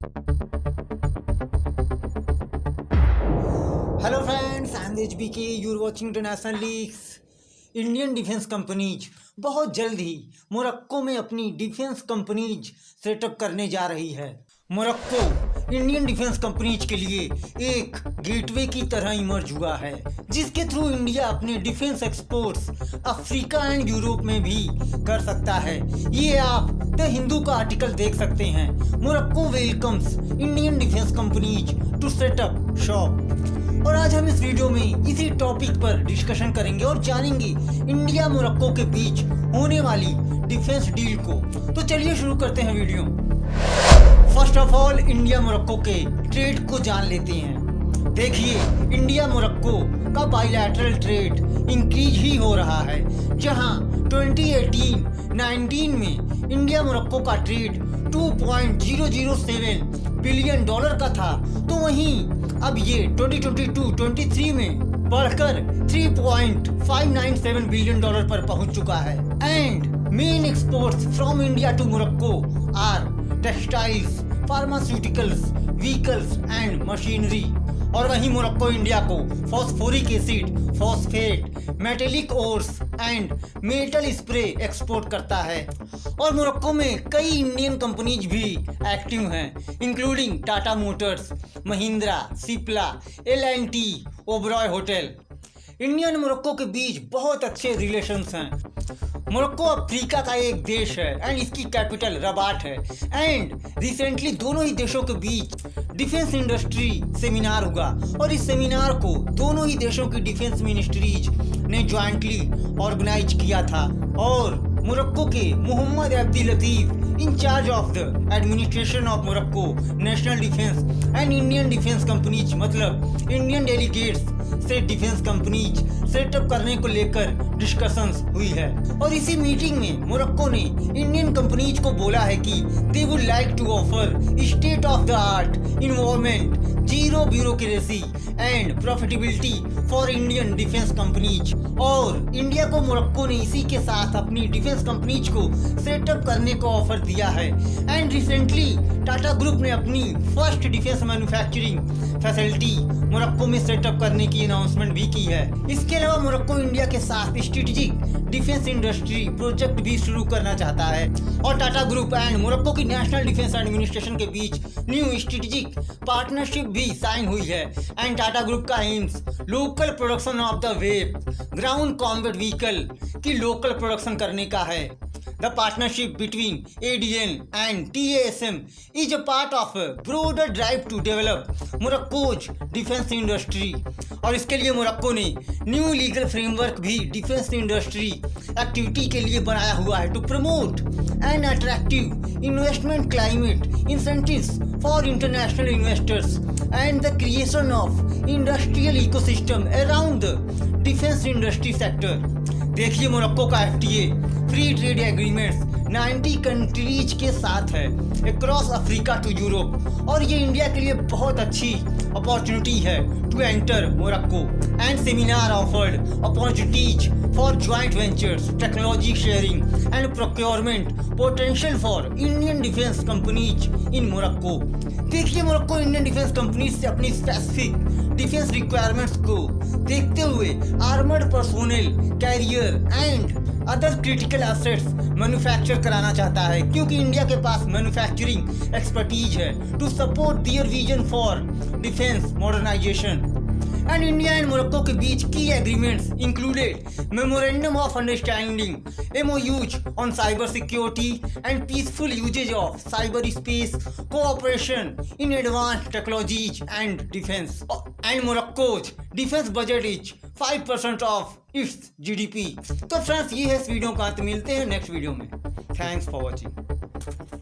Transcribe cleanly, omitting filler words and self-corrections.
Hello friends, I'm HBK. You're watching International Leaks. Indian defence companies बहुत जल्द ही Morocco में अपनी डिफेंस कंपनीज सेटअप करने जा रही है। मोरक्को इंडियन डिफेंस कंपनीज के लिए एक गेटवे की तरह इमर्ज हुआ है, जिसके थ्रू इंडिया अपने defence exports Africa and Europe में भी कर सकता है। ये आप द हिंदू का आर्टिकल देख सकते हैं। Morocco welcomes Indian defence companies to set up shop. और आज हम इस वीडियो में इसी टॉपिक पर डिस्कशन करेंगे और जानेंगे इंडिया मोरक्को के बीच होने वाली डिफेंस डील को। तो चलिए शुरू करते हैं video. First of all India Morocco के ट्रेड को जान लेते हैं। देखिए, इंडिया मोरक्को का बायलैटरल ट्रेड इंक्रीज ही हो रहा है। जहां 2018-19 में इंडिया मोरक्को का ट्रेड $2.007 बिलियन का था, तो वहीं अब ये 2022-23 में बढ़कर $3.597 बिलियन पर पहुंच चुका है। And main exports from India to Morocco are textiles, pharmaceuticals, vehicles and machinery. और वहीं मोरक्को इंडिया को phosphoric acid, phosphate, metallic ores and metal spray export करता है। और मोरक्को में कई इंडियन कंपनीज भी एक्टिव हैं, including Tata motors, Mahindra, Cipla, L&T, Oberoi hotel. India और मोरक्को के बीच बहुत अच्छे रिलेशंस हैं। मोरक्को अफ्रीका का एक देश है एंड इसकी कैपिटल रबाट है। एंड रिसेंटली दोनों ही देशों के बीच डिफेंस इंडस्ट्री सेमिनार हुआ और इस सेमिनार को दोनों ही देशों की डिफेंस मिनिस्ट्रीज ने ज्वाइंटली ऑर्गेनाइज किया था। और मोरक्को के Mohammed Abdul Latif, in charge of the administration of Morocco national defence and Indian defence companies, मतलब इंडियन डेलीगेट्स से डिफेंस कंपनीज सेटअप करने को लेकर डिस्कशंस हुई है। और इसी मीटिंग में मोरक्को ने इंडियन कंपनीज को बोला है कि they would like to offer state of the art environment, zero bureaucracy and profitability for Indian defence companies. और इंडिया को मोरक्को ने इसी के साथ अपनी डिफेंस कंपनीज को सेटअप करने को ऑफर दिया है। एंड रिसेंटली टाटा ग्रुप ने अपनी first defence manufacturing facility Morocco में सेटअप करने की अनाउंसमेंट भी की है। इसके अलावा मोरक्को इंडिया के साथ स्ट्रेटेजिक डिफेंस इंडस्ट्री प्रोजेक्ट भी शुरू करना चाहता है। और टाटा ग्रुप एंड मोरक्को की नेशनल डिफेंस एडमिनिस्ट्रेशन के बीच न्यू स्ट्रेटेजिक पार्टनरशिप भी साइन हुई है। एंड टाटा ग्रुप का AIIMS local production of the web ground combat vehicle की लोकल प्रोडक्शन करने का है। The partnership between ADN and TASM is a part of a broader drive to develop Morocco's defense industry। और इसके लिए Morocco ने new legal framework भी defence industry activity के लिए बनाया हुआ है to promote an attractive investment climate, incentives for international investors and the creation of industrial ecosystem around the defence industry sector. देखिए, मोरक्को का FTA free trade agreements 90 countries के साथ है अक्रॉस अफ्रीका टू यूरोप। और ये India के लिए बहुत अच्छी अपॉर्चुनिटी है to enter Morocco. And seminar offered opportunities for joint ventures, technology sharing and procurement potential for Indian defence companies in Morocco. देखिए, मोरक्को इंडियन डिफेंस कंपनीज से अपनी स्पेसिफिक डिफेंस रिक्वायरमेंट्स को देखते हुए armoured personnel, carrier and other critical assets manufacture कराना चाहता है, क्योंकि इंडिया के पास मैन्युफैक्चरिंग एक्सपर्टीज है to support their vision for defence modernisation. And India and Morocco के बीच की agreements included memorandum of understanding, MOUs on cyber security and peaceful usages of cyber space, cooperation in advanced technologies and defence. And Morocco's defence budget is 5% of its GDP। तो friends, ये है इस video का अंत। मिलते हैं next video में। Thanks for watching.